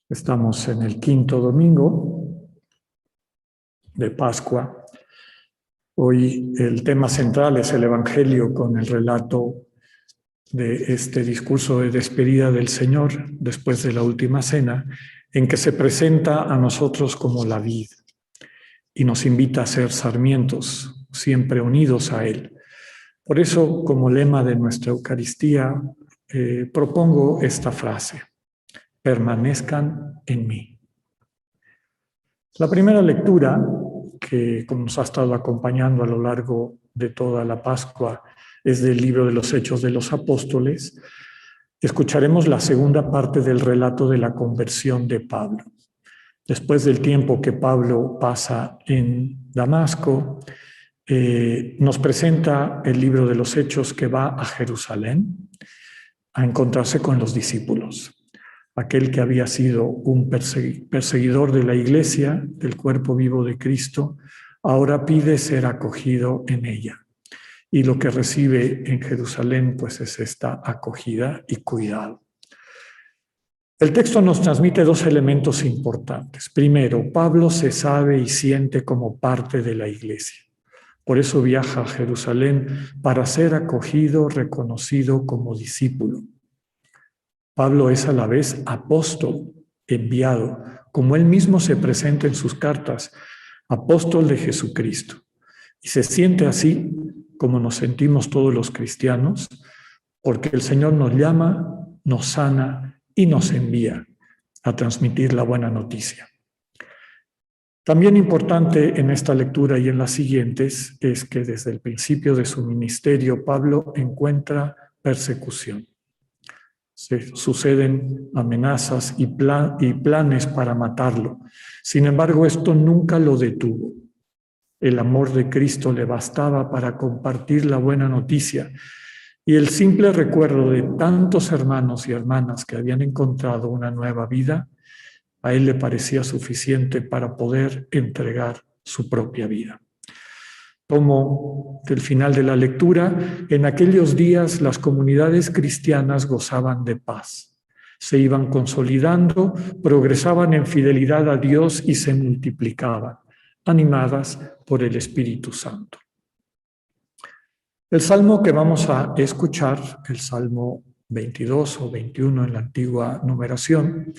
Estamos en el quinto domingo de Pascua. Hoy el tema central es el Evangelio con el relato de este discurso de despedida del Señor después de la última cena, en que se presenta a nosotros como la vid y nos invita a ser sarmientos, siempre unidos a Él. Por eso, como lema de nuestra Eucaristía, propongo esta frase: permanezcan en mí. La primera lectura, que nos ha estado acompañando a lo largo de toda la Pascua, es del libro de los Hechos de los Apóstoles. Escucharemos la segunda parte del relato de la conversión de Pablo. Después del tiempo que Pablo pasa en Damasco, nos presenta el libro de los Hechos que va a Jerusalén a encontrarse con los discípulos. Aquel que había sido un perseguidor de la iglesia, del cuerpo vivo de Cristo, ahora pide ser acogido en ella. Y lo que recibe en Jerusalén, pues, es esta acogida y cuidado. El texto nos transmite dos elementos importantes. Primero, Pablo se sabe y siente como parte de la iglesia. Por eso viaja a Jerusalén para ser acogido, reconocido como discípulo. Pablo es a la vez apóstol, enviado, como él mismo se presenta en sus cartas, apóstol de Jesucristo. Y se siente así como nos sentimos todos los cristianos, porque el Señor nos llama, nos sana y nos envía a transmitir la buena noticia. También importante en esta lectura y en las siguientes es que desde el principio de su ministerio Pablo encuentra persecución. Se suceden amenazas y planes para matarlo. Sin embargo, esto nunca lo detuvo. El amor de Cristo le bastaba para compartir la buena noticia, y el simple recuerdo de tantos hermanos y hermanas que habían encontrado una nueva vida, a él le parecía suficiente para poder entregar su propia vida. Tomo del final de la lectura: en aquellos días las comunidades cristianas gozaban de paz, se iban consolidando, progresaban en fidelidad a Dios y se multiplicaban, animadas por el Espíritu Santo. El salmo que vamos a escuchar, el Salmo 22 o 21 en la antigua numeración,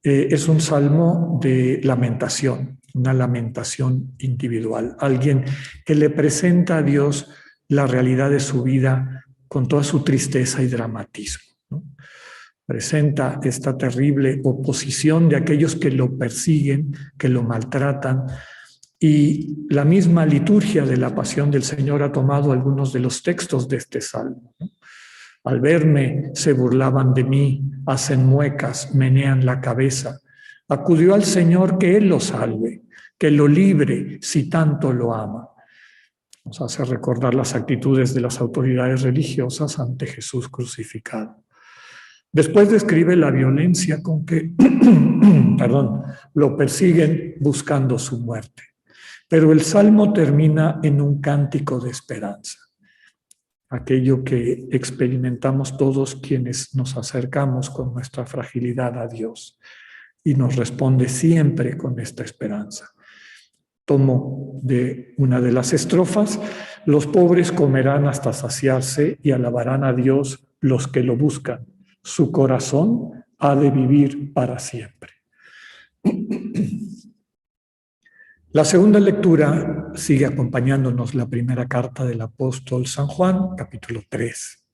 es un salmo de lamentación, una lamentación individual. Alguien que le presenta a Dios la realidad de su vida con toda su tristeza y dramatismo, ¿no? Presenta esta terrible oposición de aquellos que lo persiguen, que lo maltratan, y la misma liturgia de la pasión del Señor ha tomado algunos de los textos de este salmo, ¿no? Al verme se burlaban de mí, hacen muecas, menean la cabeza. Acudió al Señor que Él lo salve, que lo libre si tanto lo ama. Nos hace recordar las actitudes de las autoridades religiosas ante Jesús crucificado. Después describe la violencia con que lo persiguen buscando su muerte. Pero el salmo termina en un cántico de esperanza. Aquello que experimentamos todos quienes nos acercamos con nuestra fragilidad a Dios, y nos responde siempre con esta esperanza. Tomo de una de las estrofas: los pobres comerán hasta saciarse y alabarán a Dios los que lo buscan. Su corazón ha de vivir para siempre. La segunda lectura sigue acompañándonos la primera carta del apóstol San Juan, capítulo 3.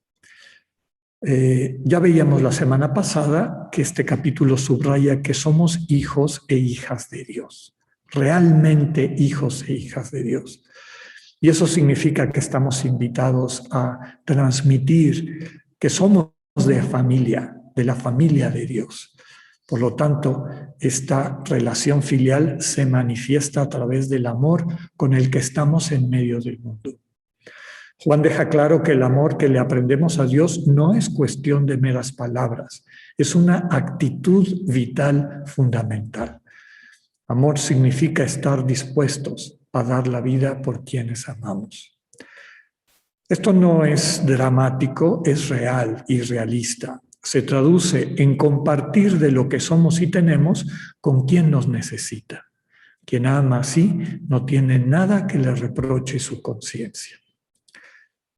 Ya veíamos la semana pasada que este capítulo subraya que somos hijos e hijas de Dios, realmente hijos e hijas de Dios. Y eso significa que estamos invitados a transmitir que somos de la familia de Dios. Por lo tanto, esta relación filial se manifiesta a través del amor con el que estamos en medio del mundo. Juan deja claro que el amor que le aprendemos a Dios no es cuestión de meras palabras, es una actitud vital fundamental. Amor significa estar dispuestos a dar la vida por quienes amamos. Esto no es dramático, es real y realista. se traduce en compartir de lo que somos y tenemos con quien nos necesita. Quien ama así no tiene nada que le reproche su conciencia.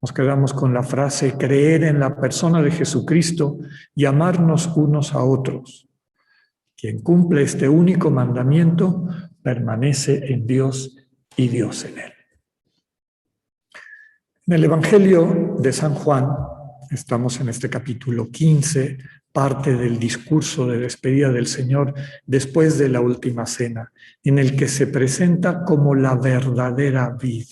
Nos quedamos con la frase: creer en la persona de Jesucristo y amarnos unos a otros. Quien cumple este único mandamiento permanece en Dios y Dios en él. En el Evangelio de San Juan, estamos en este capítulo 15, parte del discurso de despedida del Señor después de la última cena, en el que se presenta como la verdadera vid.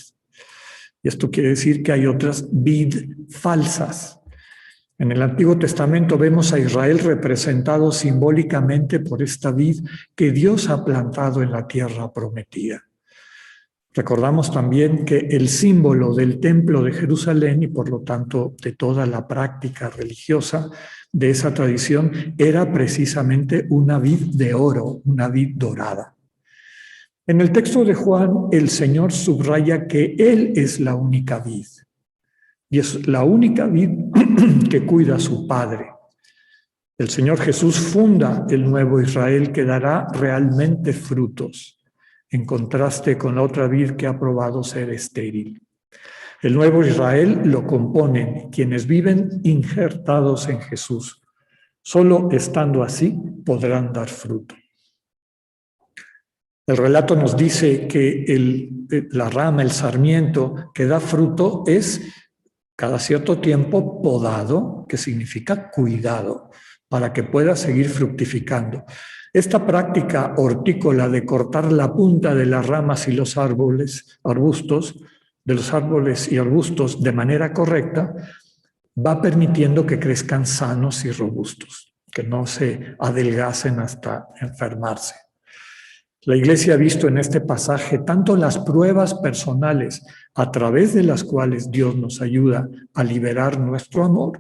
Y esto quiere decir que hay otras vid falsas. En el Antiguo Testamento vemos a Israel representado simbólicamente por esta vid que Dios ha plantado en la tierra prometida. Recordamos también que el símbolo del templo de Jerusalén y por lo tanto de toda la práctica religiosa de esa tradición era precisamente una vid de oro, una vid dorada. En el texto de Juan, el Señor subraya que Él es la única vid y es la única vid que cuida a su Padre. El Señor Jesús funda el nuevo Israel que dará realmente frutos, en contraste con la otra vid que ha probado ser estéril. El nuevo Israel lo componen quienes viven injertados en Jesús. Solo estando así podrán dar fruto. El relato nos dice que la rama, el sarmiento que da fruto es cada cierto tiempo podado, que significa cuidado, para que pueda seguir fructificando. Esta práctica hortícola de cortar la punta de las ramas y los arbustos de manera correcta, va permitiendo que crezcan sanos y robustos, que no se adelgacen hasta enfermarse. La Iglesia ha visto en este pasaje tanto las pruebas personales a través de las cuales Dios nos ayuda a liberar nuestro amor,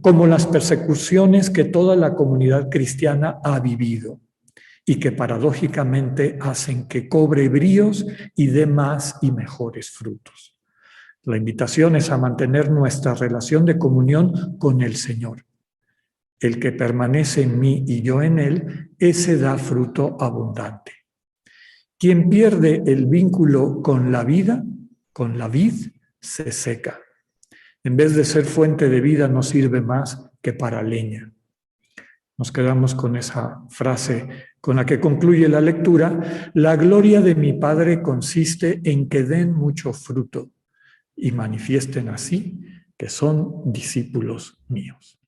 como las persecuciones que toda la comunidad cristiana ha vivido y que paradójicamente hacen que cobre bríos y dé más y mejores frutos. La invitación es a mantener nuestra relación de comunión con el Señor. El que permanece en mí y yo en él, ese da fruto abundante. Quien pierde el vínculo con la vida, con la vid, se seca. En vez de ser fuente de vida, no sirve más que para leña. Nos quedamos con esa frase con la que concluye la lectura: la gloria de mi Padre consiste en que den mucho fruto y manifiesten así que son discípulos míos.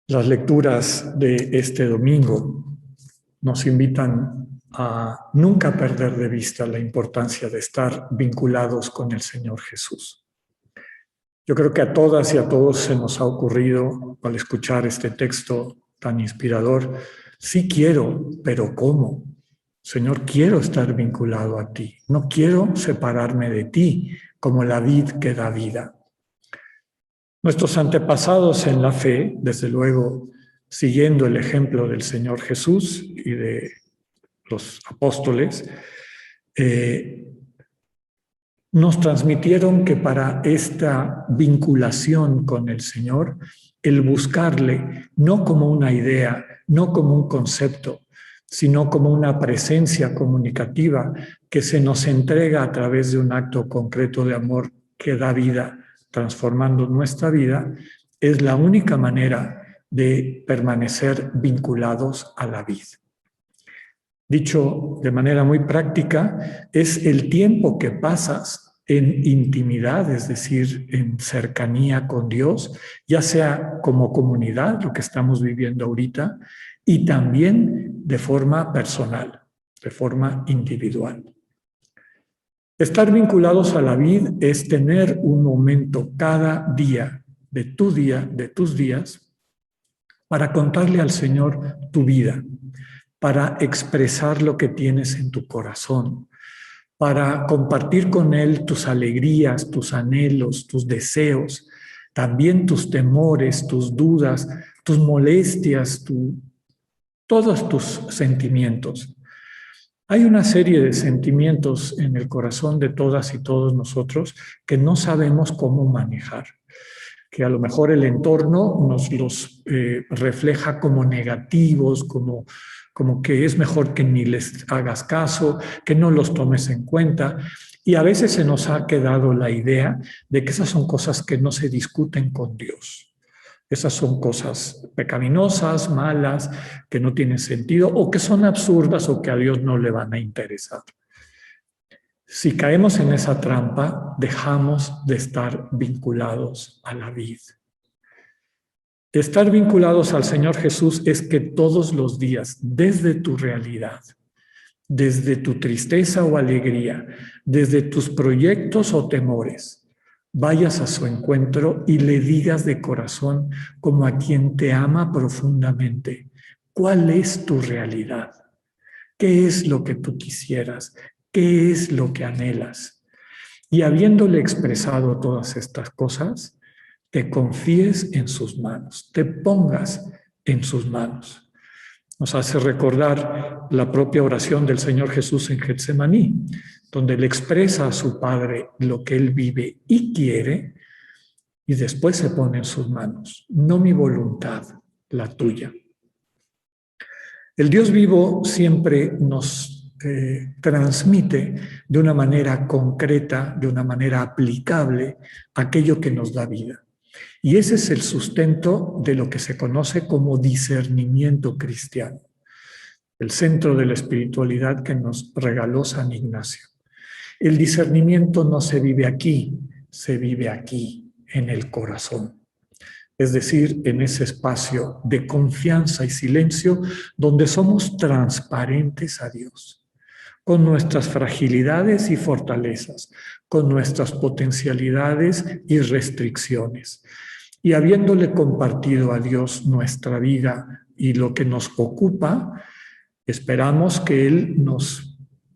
Las lecturas de este domingo nos invitan a nunca perder de vista la importancia de estar vinculados con el Señor Jesús. Yo creo que a todas y a todos se nos ha ocurrido, al escuchar este texto tan inspirador, sí quiero, pero ¿cómo? Señor, quiero estar vinculado a ti, no quiero separarme de ti como la vid que da vida. Nuestros antepasados en la fe, desde luego, siguiendo el ejemplo del Señor Jesús y de los apóstoles, nos transmitieron que para esta vinculación con el Señor, el buscarle no como una idea, no como un concepto, sino como una presencia comunicativa que se nos entrega a través de un acto concreto de amor que da vida, transformando nuestra vida, es la única manera de permanecer vinculados a la vid. Dicho de manera muy práctica, es el tiempo que pasas en intimidad, es decir, en cercanía con Dios, ya sea como comunidad, lo que estamos viviendo ahorita, y también de forma personal, de forma individual. Estar vinculados a la vid es tener un momento cada día, de tus días, para contarle al Señor tu vida, para expresar lo que tienes en tu corazón, para compartir con Él tus alegrías, tus anhelos, tus deseos, también tus temores, tus dudas, tus molestias, todos tus sentimientos. Hay una serie de sentimientos en el corazón de todas y todos nosotros que no sabemos cómo manejar, que a lo mejor el entorno nos los refleja como negativos, como que es mejor que ni les hagas caso, que no los tomes en cuenta. Y a veces se nos ha quedado la idea de que esas son cosas que no se discuten con Dios. Esas son cosas pecaminosas, malas, que no tienen sentido o que son absurdas o que a Dios no le van a interesar. Si caemos en esa trampa, dejamos de estar vinculados a la vid. Estar vinculados al Señor Jesús es que todos los días, desde tu realidad, desde tu tristeza o alegría, desde tus proyectos o temores, vayas a su encuentro y le digas de corazón, como a quien te ama profundamente, ¿cuál es tu realidad? ¿Qué es lo que tú quisieras? ¿Qué es lo que anhelas? Y habiéndole expresado todas estas cosas, te confíes en sus manos, te pongas en sus manos. Nos hace recordar la propia oración del Señor Jesús en Getsemaní, donde le expresa a su Padre lo que él vive y quiere, y después se pone en sus manos. No mi voluntad, la tuya. El Dios vivo siempre nos transmite de una manera concreta, de una manera aplicable, aquello que nos da vida. Y ese es el sustento de lo que se conoce como discernimiento cristiano, el centro de la espiritualidad que nos regaló San Ignacio. El discernimiento no se vive aquí, se vive aquí, en el corazón. Es decir, en ese espacio de confianza y silencio donde somos transparentes a Dios, con nuestras fragilidades y fortalezas, con nuestras potencialidades y restricciones. Y habiéndole compartido a Dios nuestra vida y lo que nos ocupa, esperamos que Él nos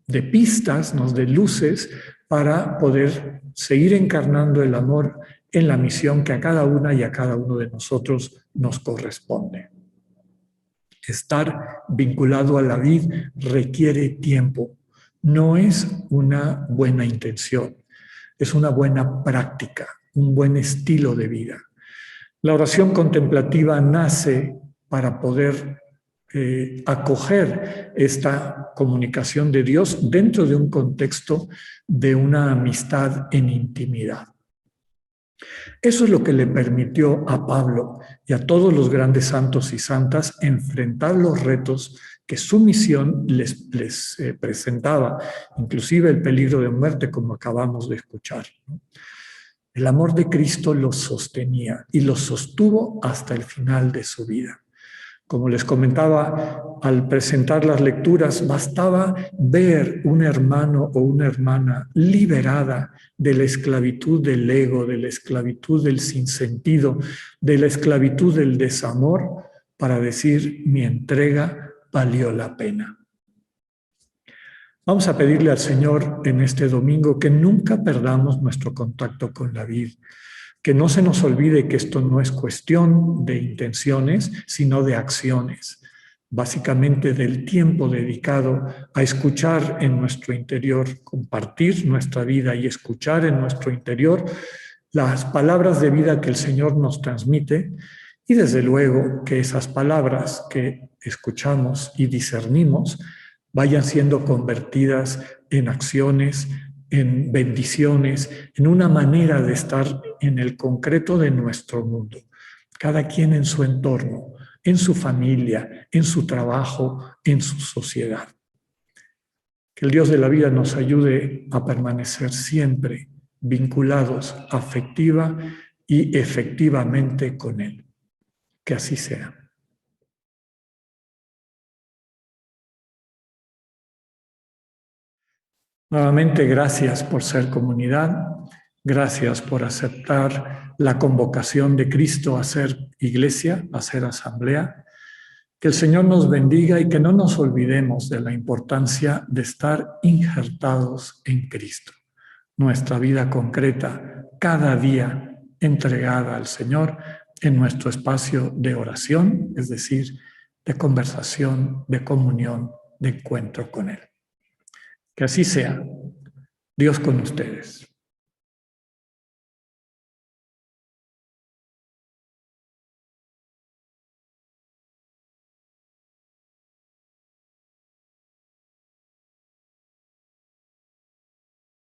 dé pistas, nos dé luces para poder seguir encarnando el amor en la misión que a cada una y a cada uno de nosotros nos corresponde. Estar vinculado a la vid requiere tiempo. No es una buena intención, es una buena práctica, un buen estilo de vida. La oración contemplativa nace para poder acoger esta comunicación de Dios dentro de un contexto de una amistad en intimidad. Eso es lo que le permitió a Pablo y a todos los grandes santos y santas enfrentar los retos que su misión les presentaba, inclusive el peligro de muerte, como acabamos de escuchar. El amor de Cristo los sostenía y los sostuvo hasta el final de su vida. Como les comentaba, al presentar las lecturas, bastaba ver un hermano o una hermana liberada de la esclavitud del ego, de la esclavitud del sinsentido, de la esclavitud del desamor, para decir, mi entrega valió la pena. Vamos a pedirle al Señor en este domingo que nunca perdamos nuestro contacto con la vid, que no se nos olvide que esto no es cuestión de intenciones, sino de acciones, básicamente del tiempo dedicado a escuchar en nuestro interior, compartir nuestra vida y escuchar en nuestro interior las palabras de vida que el Señor nos transmite, y desde luego que esas palabras que escuchamos y discernimos vayan siendo convertidas en acciones, en bendiciones, en una manera de estar en el concreto de nuestro mundo. Cada quien en su entorno, en su familia, en su trabajo, en su sociedad. Que el Dios de la vida nos ayude a permanecer siempre vinculados afectiva y efectivamente con Él. Que así sea. Nuevamente, gracias por ser comunidad, gracias por aceptar la convocación de Cristo a ser iglesia, a ser asamblea. Que el Señor nos bendiga y que no nos olvidemos de la importancia de estar injertados en Cristo. Nuestra vida concreta, cada día entregada al Señor en nuestro espacio de oración, es decir, de conversación, de comunión, de encuentro con Él. Que así sea. Dios con ustedes.